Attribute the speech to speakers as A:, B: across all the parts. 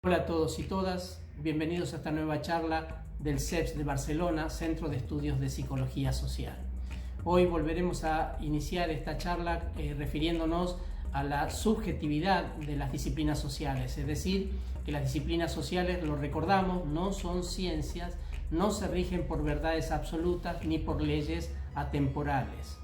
A: Hola a todos y todas, bienvenidos a esta nueva charla del CEPS de Barcelona, Centro de Estudios de Psicología Social. Hoy volveremos a iniciar esta charla refiriéndonos a la subjetividad de las disciplinas sociales, es decir, que las disciplinas sociales, lo recordamos, no son ciencias, no se rigen por verdades absolutas ni por leyes atemporales.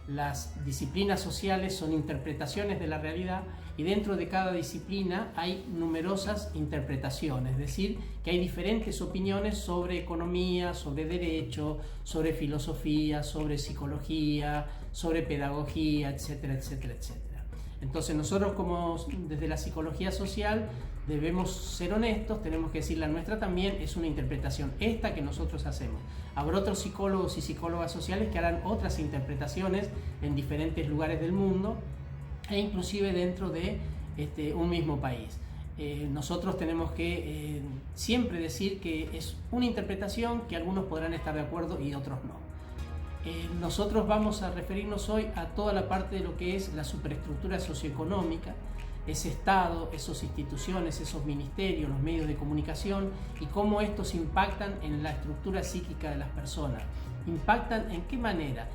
A: Las disciplinas sociales son interpretaciones de la realidad y dentro de cada disciplina hay numerosas interpretaciones, es decir, que hay diferentes opiniones sobre economía, sobre derecho, sobre filosofía, sobre psicología, sobre pedagogía, etcétera, etcétera, etcétera. Entonces nosotros desde la psicología social debemos ser honestos, tenemos que decir la nuestra también es una interpretación, esta que nosotros hacemos. Habrá otros psicólogos y psicólogas sociales que harán otras interpretaciones en diferentes lugares del mundo e inclusive dentro de un mismo país. Nosotros tenemos que siempre decir que es una interpretación que algunos podrán estar de acuerdo y otros no. Nosotros vamos a referirnos hoy a toda la parte de lo que es la superestructura socioeconómica, ese Estado, esas instituciones, esos ministerios, los medios de comunicación y cómo estos impactan en la estructura psíquica de las personas. ¿Impactan en qué manera?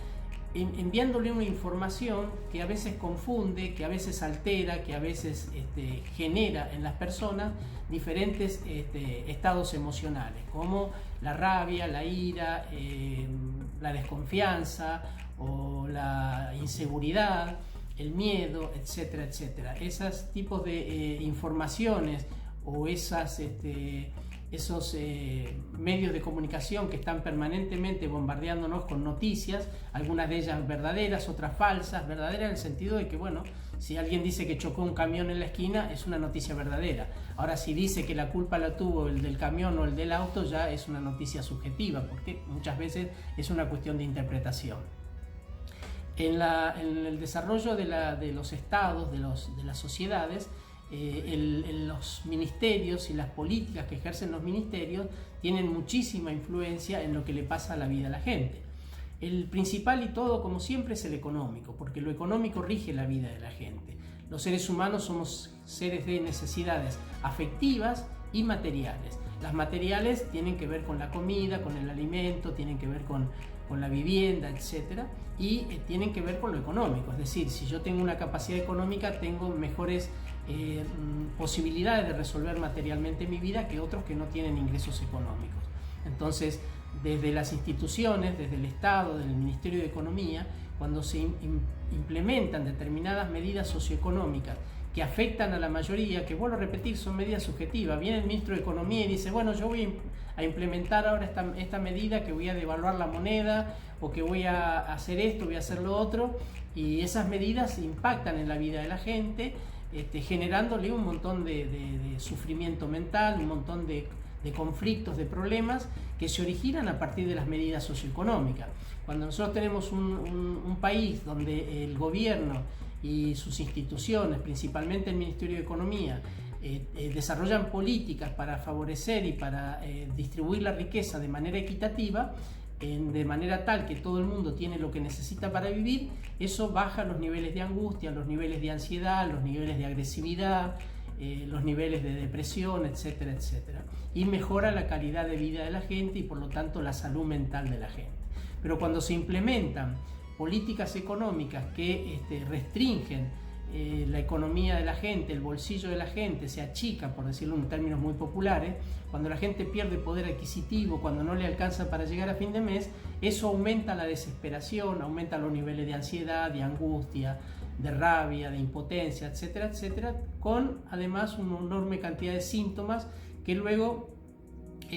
A: Enviándole una información que a veces confunde, que a veces altera, que a veces genera en las personas diferentes estados emocionales, como la rabia, la ira, la desconfianza o la inseguridad, el miedo, etcétera, etcétera. Esos tipos de informaciones o esos medios de comunicación que están permanentemente bombardeándonos con noticias, algunas de ellas verdaderas, otras falsas, verdaderas en el sentido de que, bueno, si alguien dice que chocó un camión en la esquina, es una noticia verdadera. Ahora, si dice que la culpa la tuvo el del camión o el del auto, ya es una noticia subjetiva, porque muchas veces es una cuestión de interpretación. En el desarrollo de los estados, de las sociedades, los ministerios y las políticas que ejercen los ministerios tienen muchísima influencia en lo que le pasa a la vida a la gente. El principal y todo, como siempre, es el económico, porque lo económico rige la vida de la gente. Los seres humanos somos seres de necesidades afectivas y materiales. Las materiales tienen que ver con la comida, con el alimento, tienen que ver con la vivienda, etcétera, y tienen que ver con lo económico. Es decir, si yo tengo una capacidad económica, tengo mejores posibilidades de resolver materialmente mi vida que otros que no tienen ingresos económicos. Entonces, desde las instituciones, desde el Estado, desde el Ministerio de Economía, cuando se implementan determinadas medidas socioeconómicas que afectan a la mayoría, que vuelvo a repetir, son medidas subjetivas. Viene el ministro de Economía y dice, bueno, yo voy a implementar ahora esta medida, que voy a devaluar la moneda, o que voy a hacer esto, voy a hacer lo otro, y esas medidas impactan en la vida de la gente, generándole un montón de sufrimiento mental, un montón de conflictos, de problemas que se originan a partir de las medidas socioeconómicas. Cuando nosotros tenemos un país donde el gobierno y sus instituciones, principalmente el Ministerio de Economía, desarrollan políticas para favorecer y para distribuir la riqueza de manera equitativa, de manera tal que todo el mundo tiene lo que necesita para vivir, eso baja los niveles de angustia, los niveles de ansiedad, los niveles de agresividad, los niveles de depresión, etcétera, etcétera, y mejora la calidad de vida de la gente y por lo tanto la salud mental de la gente. Pero cuando se implementan políticas económicas que restringen la economía de la gente, el bolsillo de la gente, se achica, por decirlo en términos muy populares, cuando la gente pierde poder adquisitivo, cuando no le alcanza para llegar a fin de mes, eso aumenta la desesperación, aumenta los niveles de ansiedad, de angustia, de rabia, de impotencia, etcétera, etcétera, con además una enorme cantidad de síntomas que luego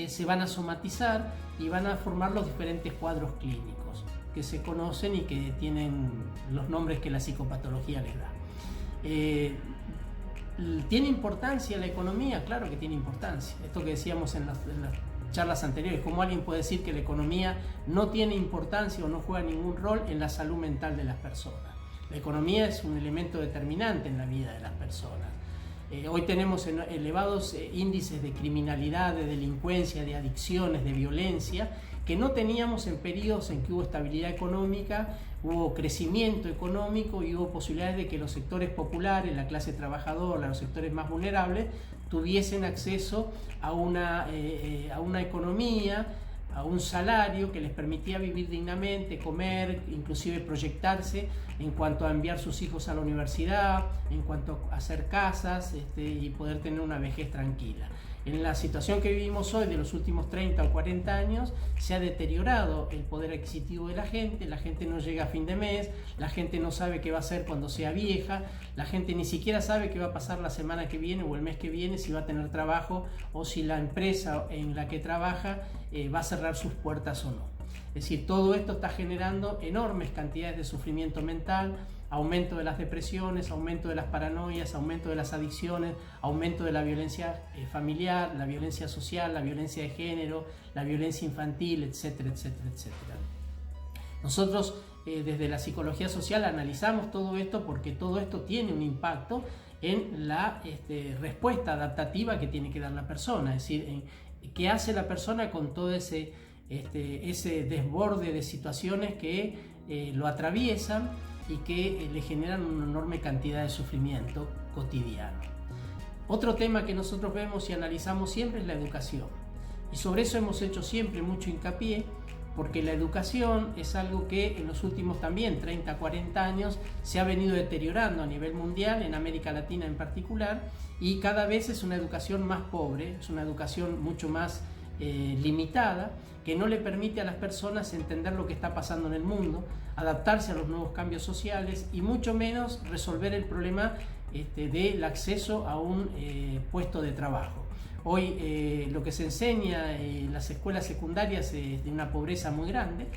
A: se van a somatizar y van a formar los diferentes cuadros clínicos que se conocen y que tienen los nombres que la psicopatología les da. ¿Tiene importancia la economía? Claro que tiene importancia. Esto que decíamos en las charlas anteriores, ¿cómo alguien puede decir que la economía no tiene importancia o no juega ningún rol en la salud mental de las personas? La economía es un elemento determinante en la vida de las personas. Hoy tenemos elevados índices de criminalidad, de delincuencia, de adicciones, de violencia, que no teníamos en periodos en que hubo estabilidad económica, hubo crecimiento económico y hubo posibilidades de que los sectores populares, la clase trabajadora, los sectores más vulnerables, tuviesen acceso a una economía, a un salario que les permitía vivir dignamente, comer, inclusive proyectarse en cuanto a enviar sus hijos a la universidad, en cuanto a hacer casas y poder tener una vejez tranquila. En la situación que vivimos hoy, de los últimos 30 o 40 años, se ha deteriorado el poder adquisitivo de la gente no llega a fin de mes, la gente no sabe qué va a hacer cuando sea vieja, la gente ni siquiera sabe qué va a pasar la semana que viene o el mes que viene, si va a tener trabajo o si la empresa en la que trabaja va a cerrar sus puertas o no. Es decir, todo esto está generando enormes cantidades de sufrimiento mental, aumento de las depresiones, aumento de las paranoias, aumento de las adicciones, aumento de la violencia familiar, la violencia social, la violencia de género, la violencia infantil, etcétera, etcétera, etcétera. Nosotros desde la psicología social analizamos todo esto porque todo esto tiene un impacto en la respuesta adaptativa que tiene que dar la persona, es decir, en qué hace la persona con todo ese desborde de situaciones que lo atraviesan y que le generan una enorme cantidad de sufrimiento cotidiano. Otro tema que nosotros vemos y analizamos siempre es la educación. Y sobre eso hemos hecho siempre mucho hincapié, porque la educación es algo que en los últimos también 30, 40 años se ha venido deteriorando a nivel mundial, en América Latina en particular, y cada vez es una educación más pobre, es una educación mucho más limitada, que no le permite a las personas entender lo que está pasando en el mundo, adaptarse a los nuevos cambios sociales y mucho menos resolver el problema del acceso a un puesto de trabajo. Hoy lo que se enseña en las escuelas secundarias es de una pobreza muy grande.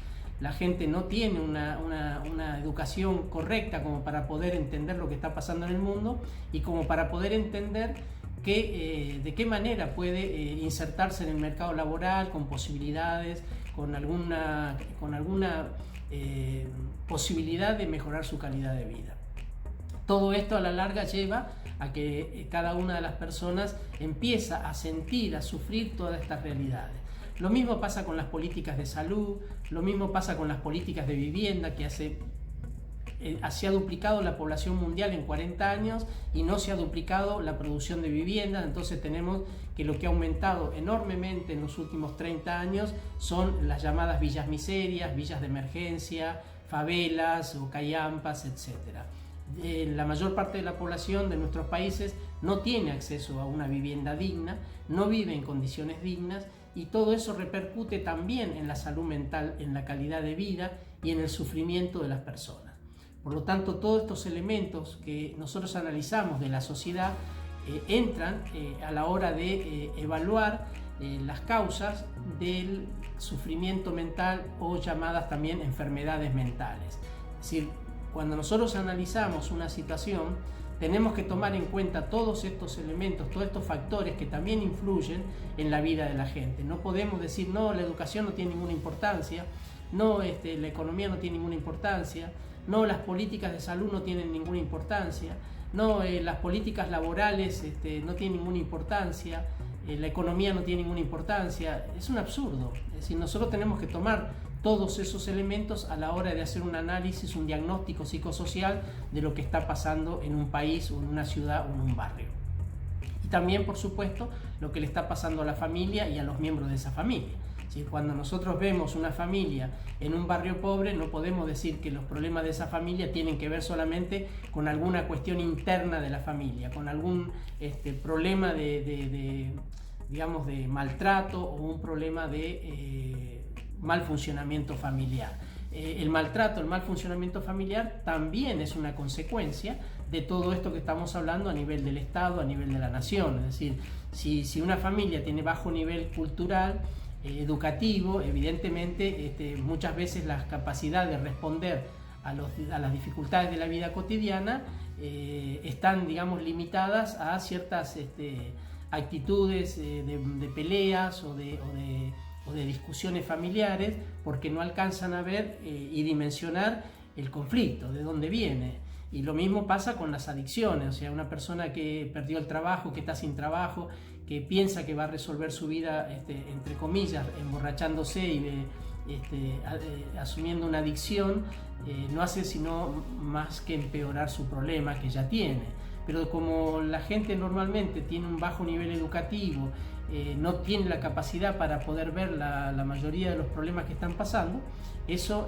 A: La gente no tiene una educación correcta como para poder entender lo que está pasando en el mundo y como para poder entender de qué manera puede insertarse en el mercado laboral con posibilidades, con alguna posibilidad de mejorar su calidad de vida. Todo esto a la larga lleva a que cada una de las personas empieza a sentir, a sufrir todas estas realidades. Lo mismo pasa con las políticas de salud, lo mismo pasa con las políticas de vivienda, que se ha duplicado la población mundial en 40 años y no se ha duplicado la producción de viviendas. Entonces tenemos que lo que ha aumentado enormemente en los últimos 30 años son las llamadas villas miserias, villas de emergencia, favelas o callampas, etc. La mayor parte de la población de nuestros países no tiene acceso a una vivienda digna, no vive en condiciones dignas, y todo eso repercute también en la salud mental, en la calidad de vida y en el sufrimiento de las personas. Por lo tanto, todos estos elementos que nosotros analizamos de la sociedad entran a la hora de evaluar las causas del sufrimiento mental o llamadas también enfermedades mentales. Es decir, cuando nosotros analizamos una situación, tenemos que tomar en cuenta todos estos elementos, todos estos factores que también influyen en la vida de la gente. No podemos decir, no, la educación no tiene ninguna importancia, no, la economía no tiene ninguna importancia, no, las políticas de salud no tienen ninguna importancia, no, las políticas laborales no tienen ninguna importancia, la economía no tiene ninguna importancia. Es un absurdo. Es decir, nosotros tenemos que tomar todos esos elementos a la hora de hacer un análisis, un diagnóstico psicosocial de lo que está pasando en un país o en una ciudad o en un barrio. Y también, por supuesto, lo que le está pasando a la familia y a los miembros de esa familia. ¿Sí? Cuando nosotros vemos una familia en un barrio pobre, no podemos decir que los problemas de esa familia tienen que ver solamente con alguna cuestión interna de la familia, con algún problema digamos, de maltrato o un problema de mal funcionamiento familiar. El maltrato, el mal funcionamiento familiar también es una consecuencia de todo esto que estamos hablando a nivel del Estado, a nivel de la nación. Es decir, si una familia tiene bajo nivel cultural, educativo, evidentemente muchas veces la capacidad de responder a las dificultades de la vida cotidiana están, digamos, limitadas a ciertas actitudes de peleas o de discusiones familiares, porque no alcanzan a ver y dimensionar el conflicto, de dónde viene. Y lo mismo pasa con las adicciones, o sea, una persona que perdió el trabajo, que está sin trabajo, que piensa que va a resolver su vida, entre comillas, emborrachándose y asumiendo una adicción, no hace sino más que empeorar su problema que ya tiene. pero como la gente normalmente tiene un bajo nivel educativo, no tiene la capacidad para poder ver la mayoría de los problemas que están pasando, eso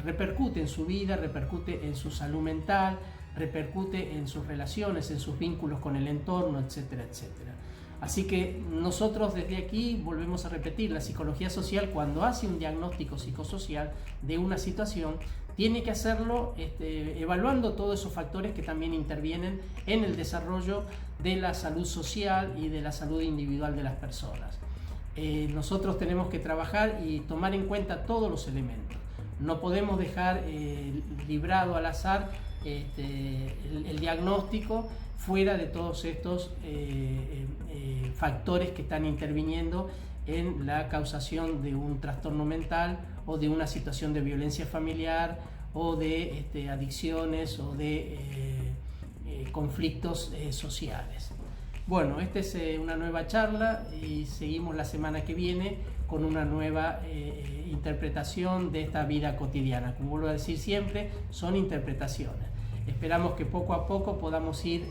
A: repercute en su vida, repercute en su salud mental, repercute en sus relaciones, en sus vínculos con el entorno, etcétera, etcétera. Así que nosotros desde aquí volvemos a repetir, la psicología social cuando hace un diagnóstico psicosocial de una situación, tiene que hacerlo evaluando todos esos factores que también intervienen en el desarrollo de la salud social y de la salud individual de las personas. Nosotros tenemos que trabajar y tomar en cuenta todos los elementos. No podemos dejar librado al azar el diagnóstico fuera de todos estos factores que están interviniendo en la causación de un trastorno mental o de una situación de violencia familiar o de adicciones o de conflictos sociales. Bueno, esta es una nueva charla y seguimos la semana que viene con una nueva interpretación de esta vida cotidiana. Como vuelvo a decir siempre, son interpretaciones. Esperamos que poco a poco podamos ir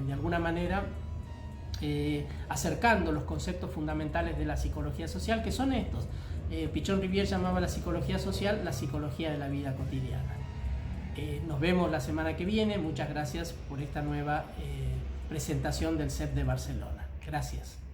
A: de alguna manera acercando los conceptos fundamentales de la psicología social, que son estos. Pichon Rivière llamaba a la psicología social la psicología de la vida cotidiana. Nos vemos la semana que viene. Muchas gracias por esta nueva presentación del CEP de Barcelona. Gracias.